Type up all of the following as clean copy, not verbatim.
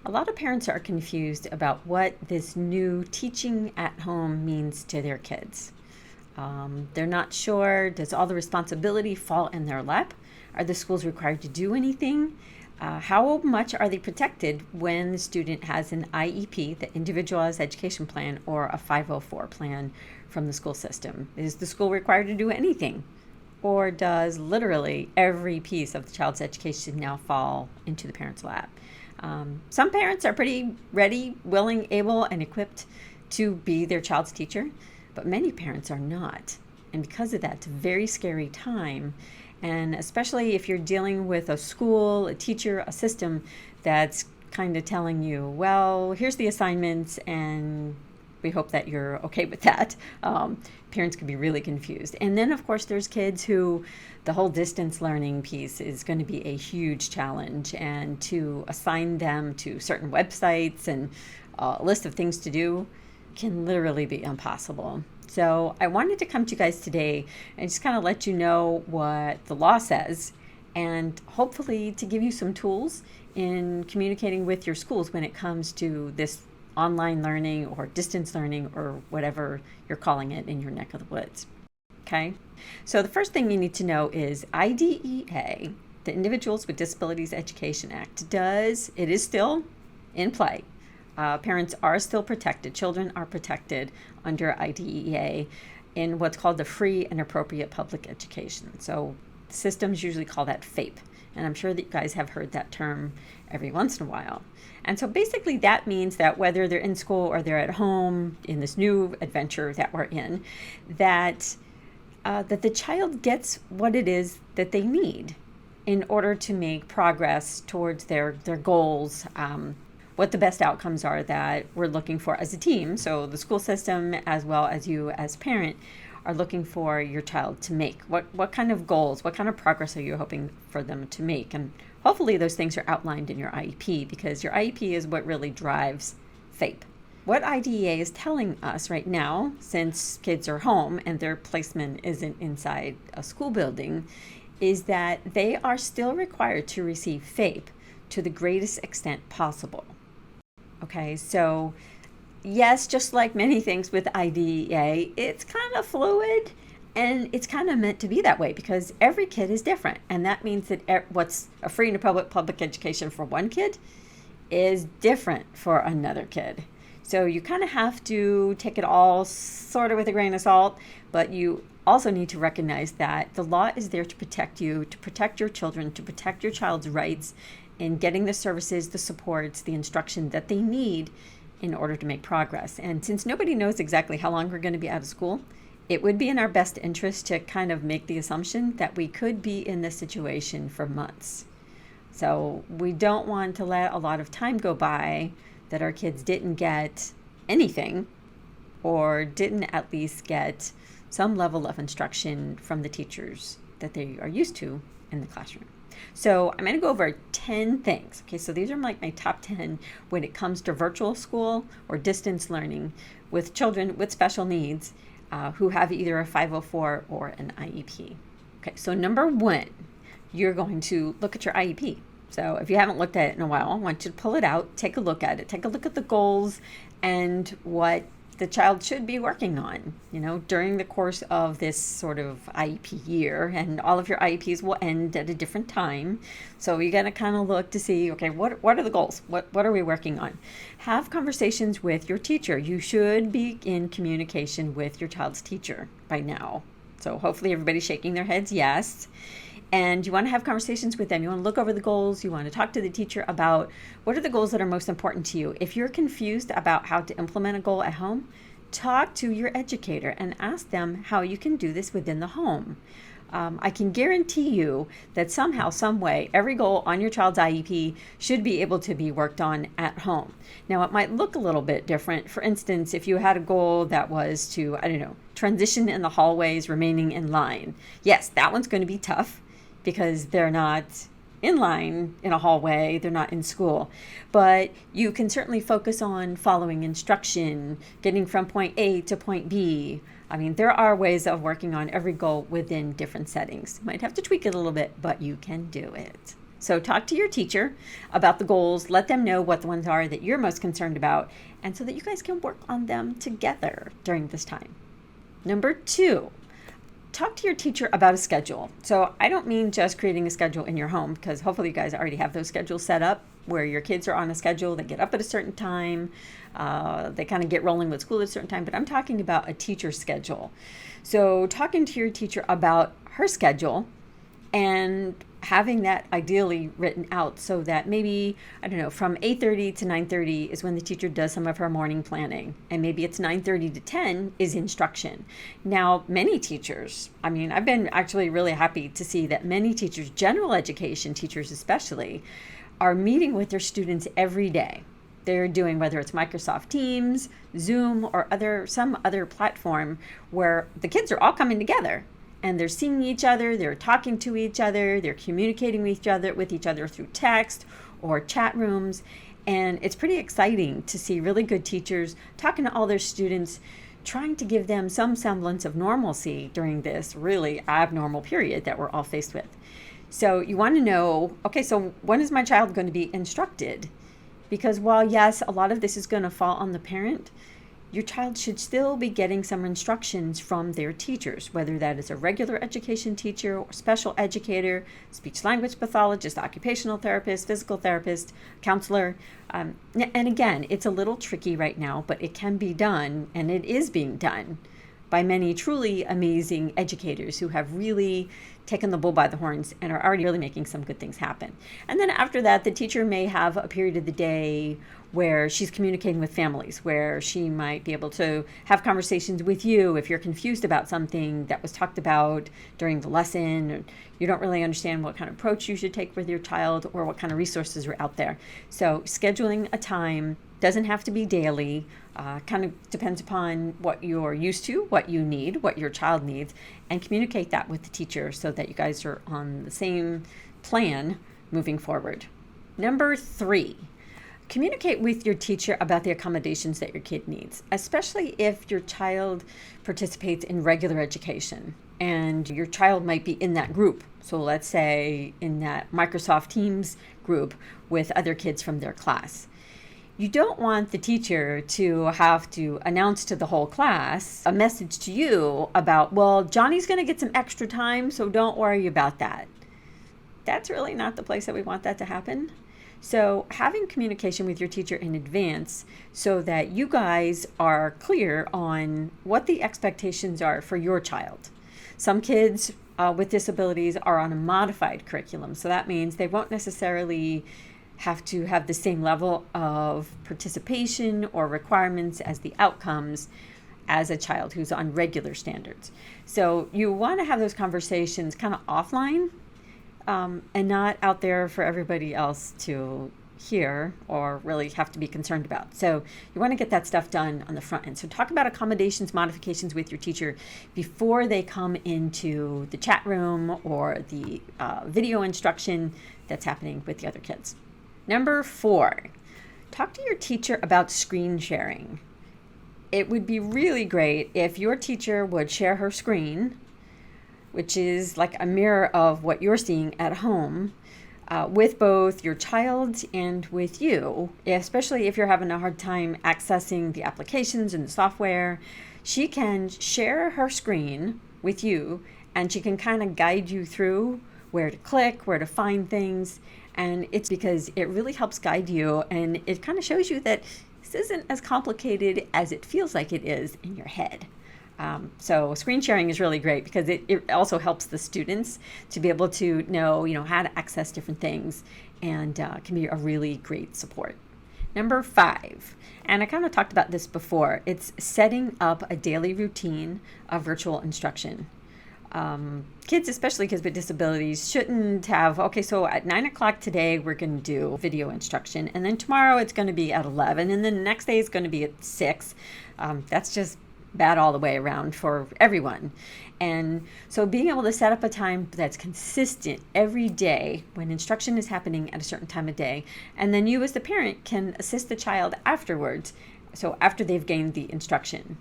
A lot of parents are confused about what this new teaching at home means to their kids. They're not sure, does all the responsibility fall in their lap? Are the schools required to do anything? How much are they protected when the student has an IEP, the Individualized Education Plan, or a 504 plan from the school system? Is the school required to do anything? Or does literally every piece of the child's education now fall into the parent's lap? Some parents are pretty ready, willing, able, and equipped to be their child's teacher, but many parents are not. And because of that, it's a very scary time. And especially if you're dealing with a school, a teacher, a system that's kind of telling you, well, here's the assignments, and we hope that you're okay with that. Parents can be really confused. And then, of course, there's kids who the whole distance learning piece is going to be a huge challenge. And to assign them to certain websites and a list of things to do can literally be impossible. So I wanted to come to you guys today and just kind of let you know what the law says, and hopefully to give you some tools in communicating with your schools when it comes to this online learning or distance learning or whatever you're calling it in your neck of the woods. Okay, so the first thing you need to know is IDEA, the Individuals with Disabilities Education Act, it is still in play. Parents are still protected. Children are protected under IDEA in what's called the Free and Appropriate Public Education. So systems usually call that FAPE. And I'm sure that you guys have heard that term every once in a while. And so basically that means that whether they're in school or they're at home in this new adventure that we're in, that the child gets what it is that they need in order to make progress towards their goals, what the best outcomes are that we're looking for as a team. So the school system, as well as you as parent, are looking for your child to make. What kind of goals, what kind of progress are you hoping for them to make? And hopefully those things are outlined in your IEP, because your IEP is what really drives FAPE. What IDEA is telling us right now, since kids are home and their placement isn't inside a school building, is that they are still required to receive FAPE to the greatest extent possible. Okay, so yes, just like many things with IDEA, it's kind of fluid, and it's kind of meant to be that way because every kid is different. And that means that what's a free and public education for one kid is different for another kid. So you kind of have to take it all sort of with a grain of salt, but you also need to recognize that the law is there to protect you, to protect your children, to protect your child's rights in getting the services, the supports, the instruction that they need in order to make progress. And since nobody knows exactly how long we're going to be out of school, it would be in our best interest to kind of make the assumption that we could be in this situation for months. So we don't want to let a lot of time go by that our kids didn't get anything or didn't at least get some level of instruction from the teachers that they are used to in the classroom. So I'm going to go over 10 things. Okay, so these are like my top 10 when it comes to virtual school or distance learning with children with special needs who have either a 504 or an IEP. Okay, so number one, you're going to look at your IEP. So if you haven't looked at it in a while, I want you to pull it out, take a look at it, take a look at the goals and what the child should be working on, during the course of this sort of IEP year. And all of your IEPs will end at a different time. So you got to kind of look to see, okay, what are the goals? What are we working on? Have conversations with your teacher. You should be in communication with your child's teacher by now. So hopefully everybody's shaking their heads yes. And you want to have conversations with them. You want to look over the goals. You want to talk to the teacher about what are the goals that are most important to you. If you're confused about how to implement a goal at home, talk to your educator and ask them how you can do this within the home. I can guarantee you that somehow, some way, every goal on your child's IEP should be able to be worked on at home. Now, it might look a little bit different. For instance, if you had a goal that was to, transition in the hallways, remaining in line. Yes, that one's going to be tough, because they're not in line in a hallway, they're not in school. But you can certainly focus on following instruction, getting from point A to point B. There are ways of working on every goal within different settings. You might have to tweak it a little bit, but you can do it. So talk to your teacher about the goals, let them know what the ones are that you're most concerned about, and so that you guys can work on them together during this time. Number 2, talk to your teacher about a schedule. So I don't mean just creating a schedule in your home, because hopefully you guys already have those schedules set up where your kids are on a schedule. They get up at a certain time. They kind of get rolling with school at a certain time. But I'm talking about a teacher schedule. So talking to your teacher about her schedule and having that ideally written out so that maybe, I don't know, from 8:30 to 9:30 is when the teacher does some of her morning planning. And maybe it's 9:30 to 10 is instruction. Now, many teachers, I've been actually really happy to see that many teachers, general education teachers especially, are meeting with their students every day. They're doing, whether it's Microsoft Teams, Zoom, or some other platform where the kids are all coming together. And they're seeing each other, they're talking to each other, they're communicating with each other through text or chat rooms. And it's pretty exciting to see really good teachers talking to all their students, trying to give them some semblance of normalcy during this really abnormal period that we're all faced with. So you want to know, okay, so when is my child going to be instructed? Because while, yes, a lot of this is going to fall on the parent, your child should still be getting some instructions from their teachers, whether that is a regular education teacher or special educator, speech language pathologist, occupational therapist, physical therapist, counselor. And again, it's a little tricky right now, but it can be done, and it is being done by many truly amazing educators who have really taken the bull by the horns and are already really making some good things happen. And then after that, the teacher may have a period of the day where she's communicating with families, where she might be able to have conversations with you if you're confused about something that was talked about during the lesson, or you don't really understand what kind of approach you should take with your child or what kind of resources are out there. So scheduling a time doesn't have to be daily, kind of depends upon what you're used to, what you need, what your child needs, and communicate that with the teacher so that you guys are on the same plan moving forward. Number 3, communicate with your teacher about the accommodations that your kid needs, especially if your child participates in regular education and your child might be in that group. So let's say in that Microsoft Teams group with other kids from their class. You don't want the teacher to have to announce to the whole class a message to you about, well, Johnny's going to get some extra time, so don't worry about that. That's really not the place that we want that to happen. So having communication with your teacher in advance so that you guys are clear on what the expectations are for your child. Some kids with disabilities are on a modified curriculum, so that means they won't necessarily have to have the same level of participation or requirements as the outcomes as a child who's on regular standards. So you want to have those conversations kind of offline and not out there for everybody else to hear or really have to be concerned about. So you want to get that stuff done on the front end. So talk about accommodations, modifications with your teacher before they come into the chat room or the video instruction that's happening with the other kids. Number 4, talk to your teacher about screen sharing. It would be really great if your teacher would share her screen, which is like a mirror of what you're seeing at home, with both your child and with you, especially if you're having a hard time accessing the applications and the software. She can share her screen with you and she can kind of guide you through where to click, where to find things. And it's because it really helps guide you and it kind of shows you that this isn't as complicated as it feels like it is in your head. So screen sharing is really great because it also helps the students to be able to know, how to access different things and can be a really great support. Number 5, and I kind of talked about this before, it's setting up a daily routine of virtual instruction. Kids, especially kids with disabilities, shouldn't have, okay, so at 9 o'clock today, we're going to do video instruction. And then tomorrow it's going to be at 11. And then the next day it's going to be at 6. That's just bad all the way around for everyone. And so being able to set up a time that's consistent every day when instruction is happening at a certain time of day. And then you as the parent can assist the child afterwards. So after they've gained the instruction.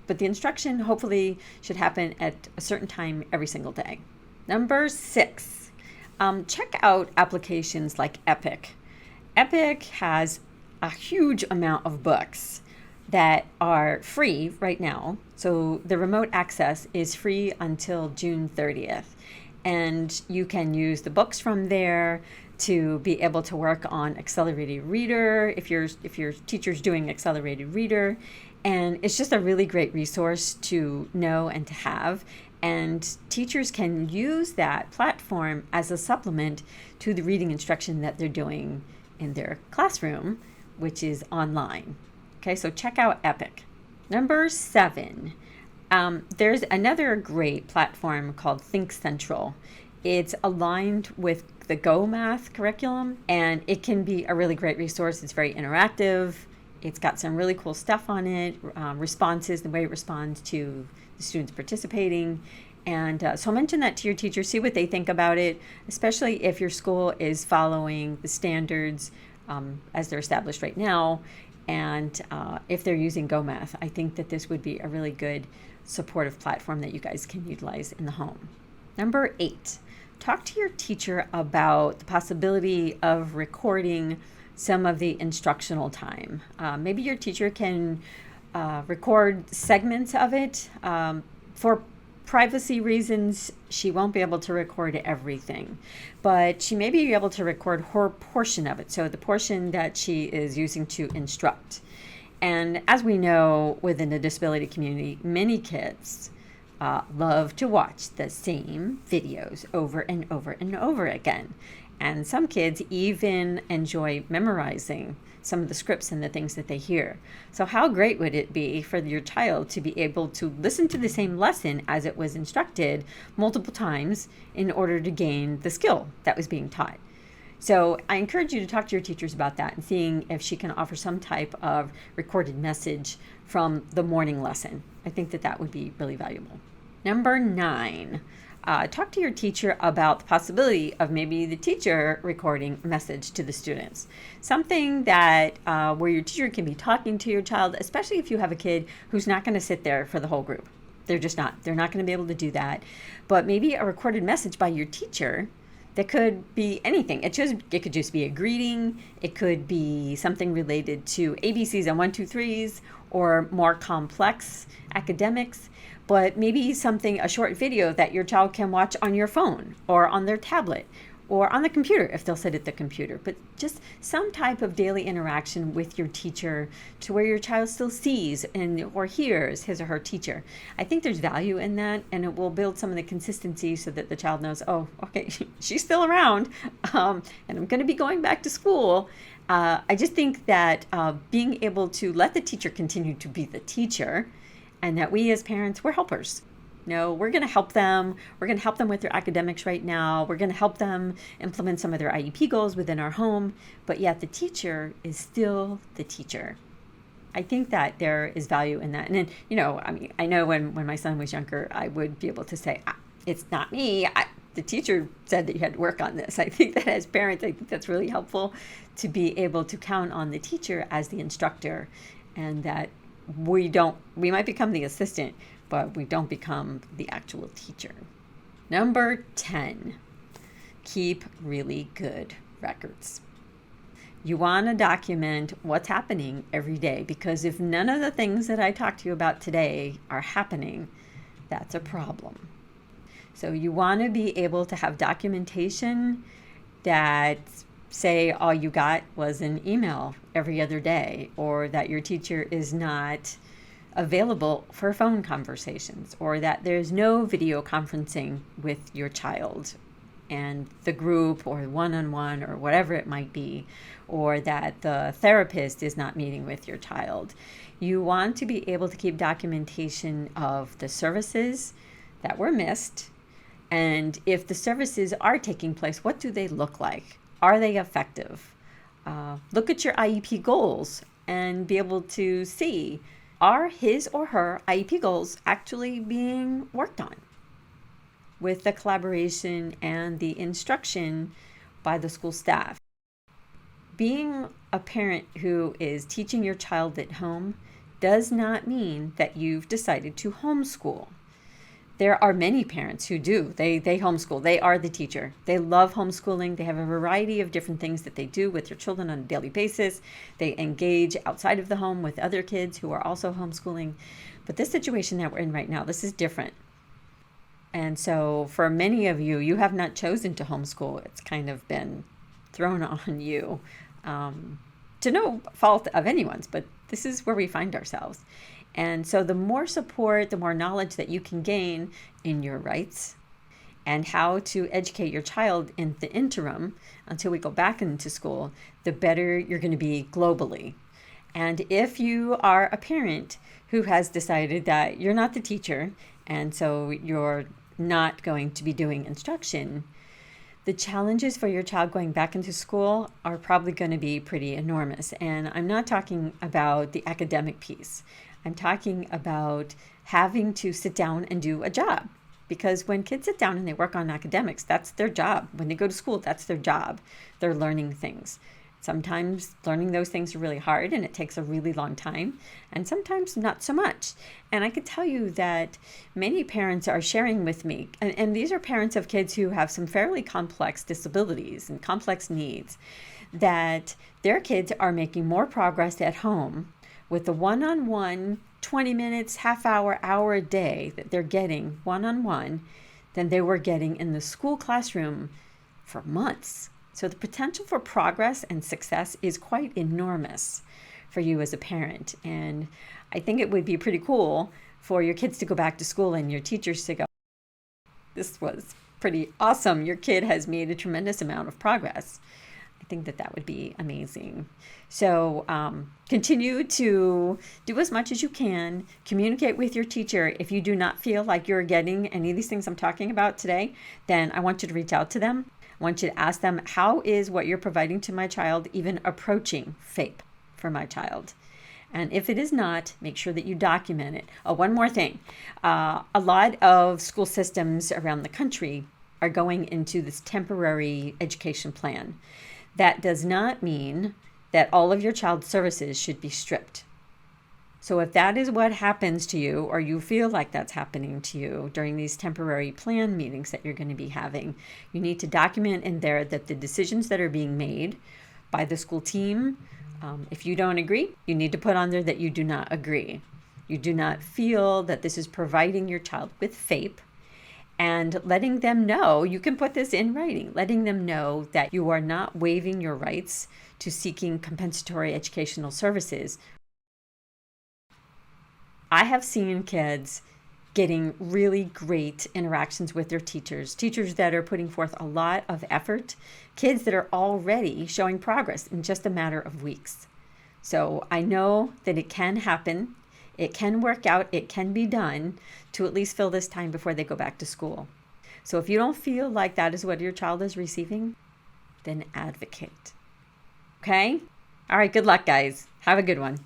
But the instruction hopefully should happen at a certain time every single day. Number 6, Check out applications like Epic. Epic has a huge amount of books that are free right now. So the remote access is free until June 30th. And you can use the books from there to be able to work on accelerated reader if your teacher's doing accelerated reader. And it's just a really great resource to know and to have. And teachers can use that platform as a supplement to the reading instruction that they're doing in their classroom, which is online. Okay, so check out Epic. Number 7, there's another great platform called ThinkCentral. It's aligned with the Go Math curriculum, and it can be a really great resource. It's very interactive. It's got some really cool stuff on it, responses, the way it responds to the students participating. And so mention that to your teacher, see what they think about it, especially if your school is following the standards as they're established right now. And if they're using Go Math, I think that this would be a really good supportive platform that you guys can utilize in the home. Number 8, talk to your teacher about the possibility of recording some of the instructional time. Maybe your teacher can record segments of it. For privacy reasons, she won't be able to record everything, but she may be able to record her portion of it, so the portion that she is using to instruct. And as we know, within the disability community, many kids love to watch the same videos over and over and over again. And some kids even enjoy memorizing some of the scripts and the things that they hear. So how great would it be for your child to be able to listen to the same lesson as it was instructed multiple times in order to gain the skill that was being taught? So I encourage you to talk to your teachers about that and seeing if she can offer some type of recorded message from the morning lesson. I think that that would be really valuable. Number 9, talk to your teacher about the possibility of maybe the teacher recording a message to the students. Something that where your teacher can be talking to your child, especially if you have a kid who's not going to sit there for the whole group. They're just not. They're not going to be able to do that. But maybe a recorded message by your teacher that could be anything. It could just be a greeting. It could be something related to ABCs and 1, 2, 3s or more complex academics. But maybe a short video that your child can watch on your phone or on their tablet or on the computer if they'll sit at the computer. But just some type of daily interaction with your teacher to where your child still sees or hears his or her teacher. I think there's value in that, and it will build some of the consistency so that the child knows, oh, okay, she's still around, and I'm going to be going back to school. I just think that being able to let the teacher continue to be the teacher, and that we as parents, we're helpers. No, we're going to help them. We're going to help them with their academics right now. We're going to help them implement some of their IEP goals within our home. But yet the teacher is still the teacher. I think that there is value in that. And then, I know when my son was younger, I would be able to say, it's not me. The teacher said that you had to work on this. I think that as parents, I think that's really helpful to be able to count on the teacher as the instructor, and that we might become the assistant, but we don't become the actual teacher. Number 10, keep really good records. You want to document what's happening every day, because if none of the things that I talked to you about today are happening, that's a problem. So you want to be able to have documentation that say all you got was an email every other day, or that your teacher is not available for phone conversations, or that there's no video conferencing with your child and the group or one-on-one or whatever it might be, or that the therapist is not meeting with your child. You want to be able to keep documentation of the services that were missed, and if the services are taking place, what do they look like? Are they effective? Look at your IEP goals and be able to see, are his or her IEP goals actually being worked on with the collaboration and the instruction by the school staff? Being a parent who is teaching your child at home does not mean that you've decided to homeschool. There are many parents who do. They homeschool. They are the teacher. They love homeschooling. They have a variety of different things that they do with their children on a daily basis. They engage outside of the home with other kids who are also homeschooling. But this situation that we're in right now, this is different. And so for many of you, you have not chosen to homeschool. It's kind of been thrown on you, to no fault of anyone's, but this is where we find ourselves. And so the more support, the more knowledge that you can gain in your rights and how to educate your child in the interim until we go back into school, the better you're going to be globally. And if you are a parent who has decided that you're not the teacher, and so you're not going to be doing instruction, the challenges for your child going back into school are probably going to be pretty enormous. And I'm not talking about the academic piece. I'm talking about having to sit down and do a job. Because when kids sit down and they work on academics, that's their job. When they go to school, that's their job. They're learning things. Sometimes learning those things are really hard and it takes a really long time, and sometimes not so much. And I can tell you that many parents are sharing with me, and these are parents of kids who have some fairly complex disabilities and complex needs, that their kids are making more progress at home with the one-on-one 20 minutes, half hour, hour a day that they're getting one-on-one than they were getting in the school classroom for months. So the potential for progress and success is quite enormous for you as a parent. And I think it would be pretty cool for your kids to go back to school and your teachers to go, this was pretty awesome. Your kid has made a tremendous amount of progress. I think that that would be amazing. So continue to do as much as you can. Communicate with your teacher. If you do not feel like you're getting any of these things I'm talking about today, then I want you to reach out to them. I want you to ask them, how is what you're providing to my child even approaching FAPE for my child? And if it is not, make sure that you document it. Oh, one more thing. A lot of school systems around the country are going into this temporary education plan. That does not mean that all of your child's services should be stripped. So if that is what happens to you, or you feel like that's happening to you during these temporary plan meetings that you're going to be having, you need to document in there that the decisions that are being made by the school team, if you don't agree, you need to put on there that you do not agree. You do not feel that this is providing your child with FAPE, and letting them know, you can put this in writing, letting them know that you are not waiving your rights to seeking compensatory educational services. I have seen kids getting really great interactions with their teachers that are putting forth a lot of effort, kids that are already showing progress in just a matter of weeks. So I know that it can happen. It can work out. It can be done to at least fill this time before they go back to school. So if you don't feel like that is what your child is receiving, then advocate. Okay? All right, good luck, guys. Have a good one.